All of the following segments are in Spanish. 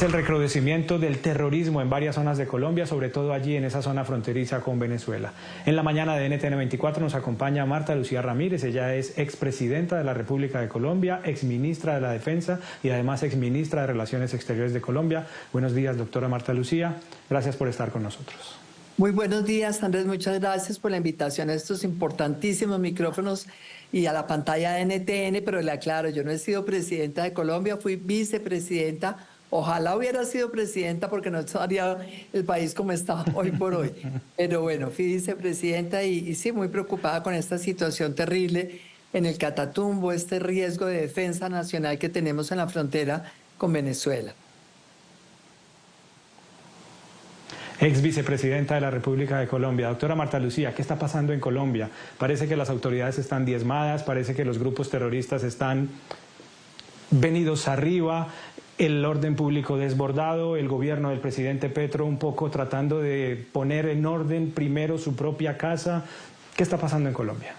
El recrudecimiento del terrorismo en varias zonas de Colombia, sobre todo allí en esa zona fronteriza con Venezuela. En la mañana de NTN 24 nos acompaña Marta Lucía Ramírez. Ella es expresidenta de la República de Colombia, exministra de la Defensa y además exministra de Relaciones Exteriores de Colombia. Buenos días, doctora Marta Lucía. Gracias por estar con nosotros. Muy buenos días, Andrés. Muchas gracias por la invitación a estos importantísimos micrófonos y a la pantalla de NTN, pero le aclaro, yo no he sido presidenta de Colombia, fui vicepresidenta. Ojalá hubiera sido presidenta porque no estaría el país como está hoy por hoy. Pero bueno, fui vicepresidenta y sí, muy preocupada con esta situación terrible en el Catatumbo, este riesgo de defensa nacional que tenemos en la frontera con Venezuela. Ex vicepresidenta de la República de Colombia. Doctora Marta Lucía, ¿qué está pasando en Colombia? Parece que las autoridades están diezmadas, parece que los grupos terroristas están venidos arriba, el orden público desbordado, el gobierno del presidente Petro un poco tratando de poner en orden primero su propia casa. ¿Qué está pasando en Colombia?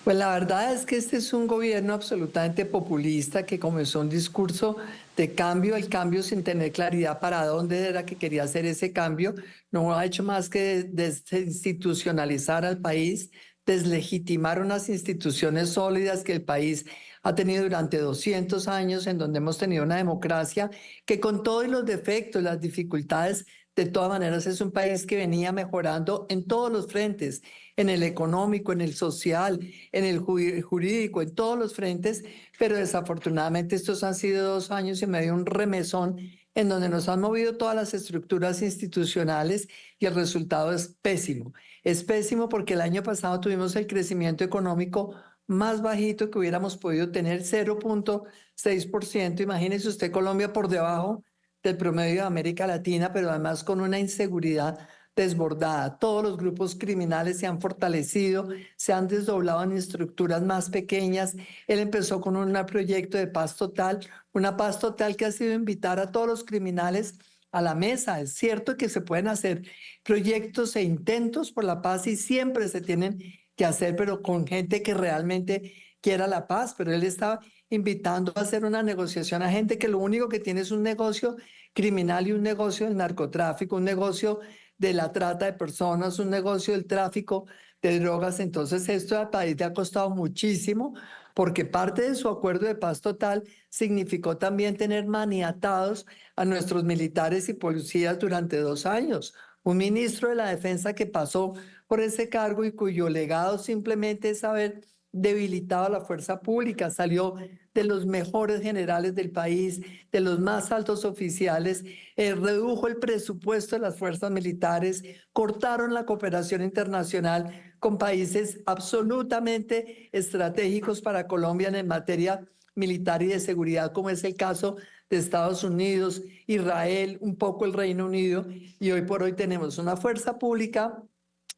Pues la verdad es que este es un gobierno absolutamente populista que comenzó un discurso de cambio, el cambio sin tener claridad para dónde era que quería hacer ese cambio. No ha hecho más que desinstitucionalizar al país, deslegitimar unas instituciones sólidas que el país ha tenido durante 200 años, en donde hemos tenido una democracia que con todos los defectos, las dificultades, de todas maneras es un país que venía mejorando en todos los frentes, en el económico, en el social, en el jurídico, en todos los frentes, pero desafortunadamente estos han sido 2 años y medio un remesón en donde nos han movido todas las estructuras institucionales y el resultado es pésimo. Es pésimo porque el año pasado tuvimos el crecimiento económico más bajito que hubiéramos podido tener, 0,6%. Imagínese usted Colombia por debajo del promedio de América Latina, pero además con una inseguridad desbordada. Todos los grupos criminales se han fortalecido, se han desdoblado en estructuras más pequeñas. Él empezó con un proyecto de paz total, una paz total que ha sido invitar a todos los criminales a la mesa. Es cierto que se pueden hacer proyectos e intentos por la paz y siempre se tienen que hacer, pero con gente que realmente quiera la paz. Pero él estaba invitando a hacer una negociación a gente que lo único que tiene es un negocio criminal y un negocio del narcotráfico, un negocio de la trata de personas, un negocio del tráfico de drogas. Entonces esto al país le ha costado muchísimo porque parte de su acuerdo de paz total significó también tener maniatados a nuestros militares y policías durante 2 años. Un ministro de la Defensa que pasó por ese cargo y cuyo legado simplemente es haber debilitado a la fuerza pública, salió de los mejores generales del país, de los más altos oficiales, redujo el presupuesto de las fuerzas militares, cortaron la cooperación internacional con países absolutamente estratégicos para Colombia en materia militar y de seguridad, como es el caso de Estados Unidos, Israel, un poco el Reino Unido, y hoy por hoy tenemos una fuerza pública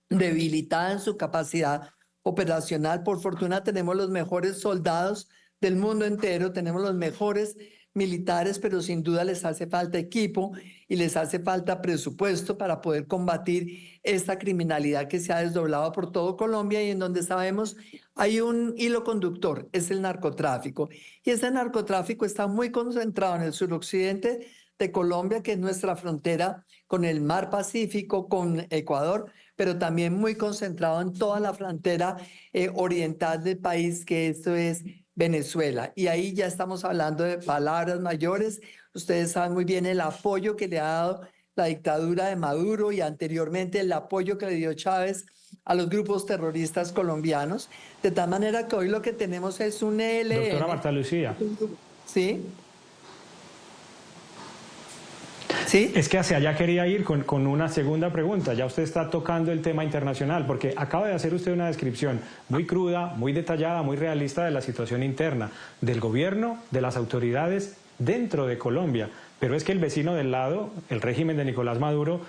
debilitada en su capacidad operacional. Por fortuna tenemos los mejores soldados del mundo entero, tenemos los mejores militares, pero sin duda les hace falta equipo y les hace falta presupuesto para poder combatir esta criminalidad que se ha desdoblado por todo Colombia y en donde sabemos hay un hilo conductor, es el narcotráfico. Y ese narcotráfico está muy concentrado en el suroccidente de Colombia, que es nuestra frontera con el Mar Pacífico, con Ecuador, pero también muy concentrado en toda la frontera oriental del país, que esto es Venezuela. Y ahí ya estamos hablando de palabras mayores. Ustedes saben muy bien el apoyo que le ha dado la dictadura de Maduro y anteriormente el apoyo que le dio Chávez a los grupos terroristas colombianos. De tal manera que hoy lo que tenemos es un ELN. Doctora Marta Lucía. ¿Sí? ¿Sí? Es que hacia allá quería ir con una segunda pregunta. Ya usted está tocando el tema internacional, porque acaba de hacer usted una descripción muy cruda, muy detallada, muy realista de la situación interna del gobierno, de las autoridades dentro de Colombia. Pero es que el vecino del lado, el régimen de Nicolás Maduro,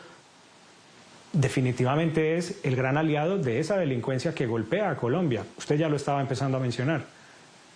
definitivamente es el gran aliado de esa delincuencia que golpea a Colombia. Usted ya lo estaba empezando a mencionar.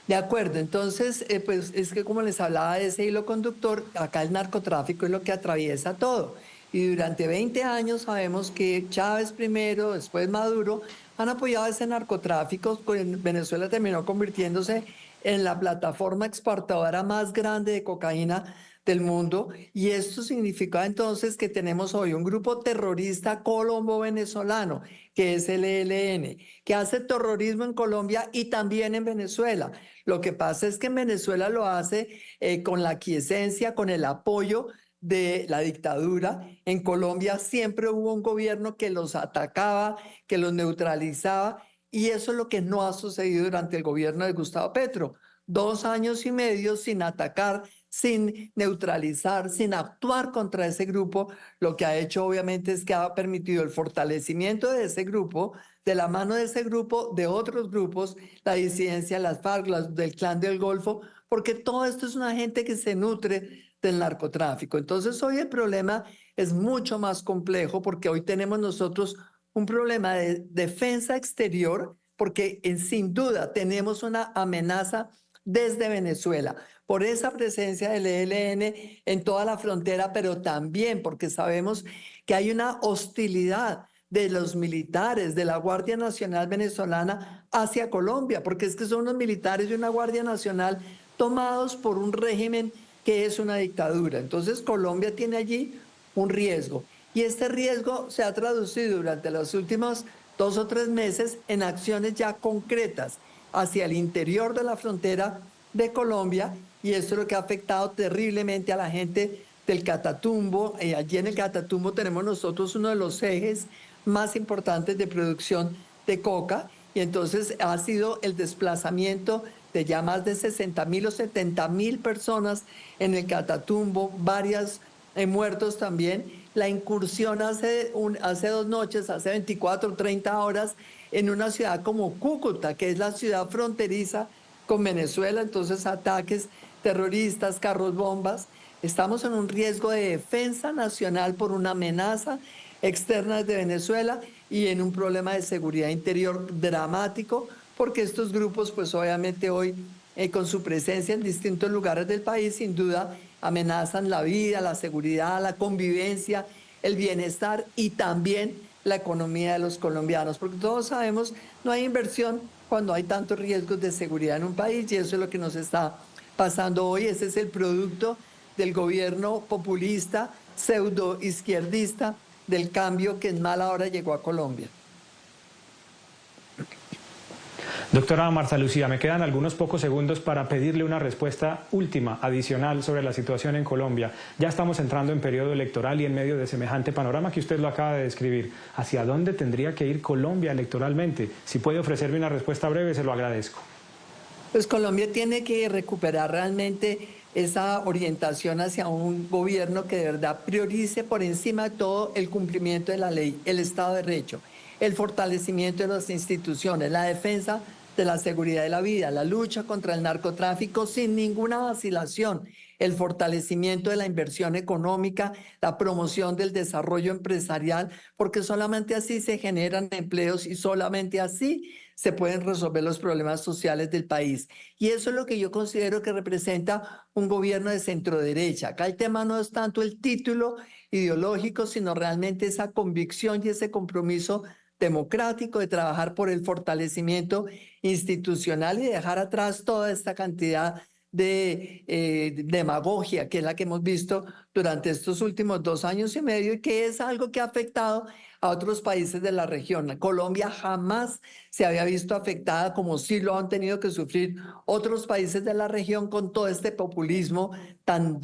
De acuerdo, entonces, pues es que como les hablaba de ese hilo conductor, acá el narcotráfico es lo que atraviesa todo. Y durante 20 años sabemos que Chávez primero, después Maduro, han apoyado ese narcotráfico. Venezuela terminó convirtiéndose en la plataforma exportadora más grande de cocaína del mundo, y esto significa entonces que tenemos hoy un grupo terrorista colombo-venezolano, que es el ELN, que hace terrorismo en Colombia y también en Venezuela. Lo que pasa es que en Venezuela lo hace con la aquiescencia, con el apoyo de la dictadura. En Colombia siempre hubo un gobierno que los atacaba, que los neutralizaba, y eso es lo que no ha sucedido durante el gobierno de Gustavo Petro. 2 años y medio sin atacar, sin neutralizar, sin actuar contra ese grupo. Lo que ha hecho obviamente es que ha permitido el fortalecimiento de ese grupo, de la mano de ese grupo, de otros grupos, la disidencia, las FARC, del Clan del Golfo, porque todo esto es una gente que se nutre del narcotráfico. Entonces hoy el problema es mucho más complejo, porque hoy tenemos nosotros un problema de defensa exterior, porque sin duda tenemos una amenaza desde Venezuela, por esa presencia del ELN en toda la frontera, pero también porque sabemos que hay una hostilidad de los militares de la Guardia Nacional venezolana hacia Colombia, porque es que son unos militares y una Guardia Nacional tomados por un régimen que es una dictadura. Entonces Colombia tiene allí un riesgo, y este riesgo se ha traducido durante los últimos 2 o 3 meses en acciones ya concretas hacia el interior de la frontera de Colombia, y esto es lo que ha afectado terriblemente a la gente del Catatumbo. Allí en el Catatumbo tenemos nosotros uno de los ejes más importantes de producción de coca, y entonces ha sido el desplazamiento de ya más de 60.000 o 70.000 personas en el Catatumbo, varias muertos también. La incursión hace 2 noches, hace 24 o 30 horas, en una ciudad como Cúcuta, que es la ciudad fronteriza con Venezuela. Entonces ataques terroristas, carros bombas. Estamos en un riesgo de defensa nacional por una amenaza externa de Venezuela, y en un problema de seguridad interior dramático, porque estos grupos pues obviamente hoy con su presencia en distintos lugares del país sin duda amenazan la vida, la seguridad, la convivencia, el bienestar y también la economía de los colombianos, porque todos sabemos no hay inversión cuando hay tantos riesgos de seguridad en un país, y eso es lo que nos está pasando hoy. Ese es el producto del gobierno populista, pseudo izquierdista, del cambio que en mala hora llegó a Colombia. Doctora Marta Lucía, me quedan algunos pocos segundos para pedirle una respuesta última, adicional, sobre la situación en Colombia. Ya estamos entrando en periodo electoral, y en medio de semejante panorama que usted lo acaba de describir, ¿hacia dónde tendría que ir Colombia electoralmente? Si puede ofrecerme una respuesta breve, se lo agradezco. Pues Colombia tiene que recuperar realmente esa orientación hacia un gobierno que de verdad priorice por encima de todo el cumplimiento de la ley, el Estado de Derecho, el fortalecimiento de las instituciones, la defensa de la seguridad de la vida, la lucha contra el narcotráfico sin ninguna vacilación, el fortalecimiento de la inversión económica, la promoción del desarrollo empresarial, porque solamente así se generan empleos y solamente así se pueden resolver los problemas sociales del país. Y eso es lo que yo considero que representa un gobierno de centro derecha. Acá el tema no es tanto el título ideológico, sino realmente esa convicción y ese compromiso democrático de trabajar por el fortalecimiento institucional y dejar atrás toda esta cantidad de demagogia, que es la que hemos visto durante estos últimos 2 años y medio, y que es algo que ha afectado a otros países de la región. Colombia jamás se había visto afectada como sí lo han tenido que sufrir otros países de la región, con todo este populismo tan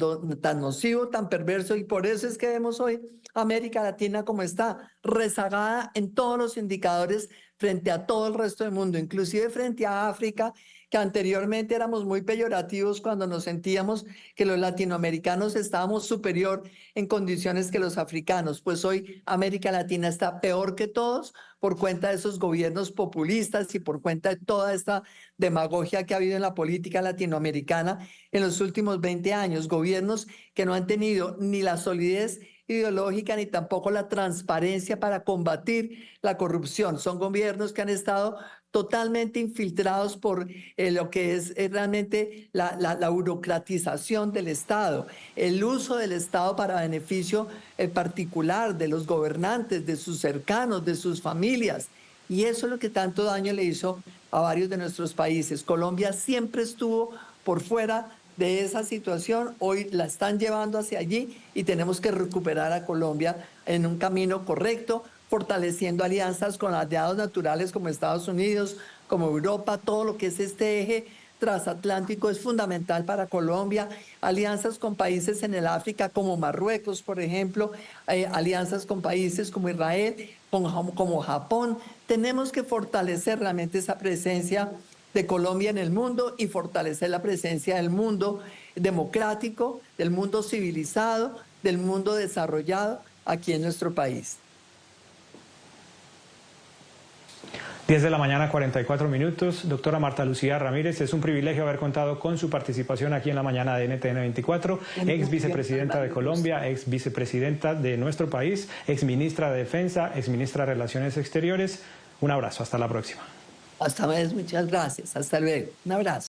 nocivo, tan perverso, y por eso es que vemos hoy América Latina como está, rezagada en todos los indicadores frente a todo el resto del mundo, inclusive frente a África, que anteriormente éramos muy peyorativos cuando nos sentíamos que los latinoamericanos estábamos superior en condiciones que los africanos. Pues hoy América Latina está peor que todos por cuenta de esos gobiernos populistas y por cuenta de toda esta demagogia que ha habido en la política latinoamericana en los últimos 20 años. Gobiernos que no han tenido ni la solidez ideológica ni tampoco la transparencia para combatir la corrupción. Son gobiernos que han estado totalmente infiltrados por lo que es realmente la burocratización del Estado, el uso del Estado para beneficio particular de los gobernantes, de sus cercanos, de sus familias. Y eso es lo que tanto daño le hizo a varios de nuestros países. Colombia siempre estuvo por fuera de esa situación, hoy la están llevando hacia allí y tenemos que recuperar a Colombia en un camino correcto, fortaleciendo alianzas con aliados naturales como Estados Unidos, como Europa, todo lo que es este eje transatlántico es fundamental para Colombia, alianzas con países en el África como Marruecos, por ejemplo, alianzas con países como Israel, como Japón. Tenemos que fortalecer realmente esa presencia de Colombia en el mundo y fortalecer la presencia del mundo democrático, del mundo civilizado, del mundo desarrollado aquí en nuestro país. 10 de la mañana, 44 minutos. Doctora Marta Lucía Ramírez, es un privilegio haber contado con su participación aquí en la mañana de NTN 24, ex vicepresidenta de Colombia, ex vicepresidenta de nuestro país, ex ministra de Defensa, ex ministra de Relaciones Exteriores. Un abrazo, hasta la próxima. Hasta luego, muchas gracias, hasta luego, un abrazo.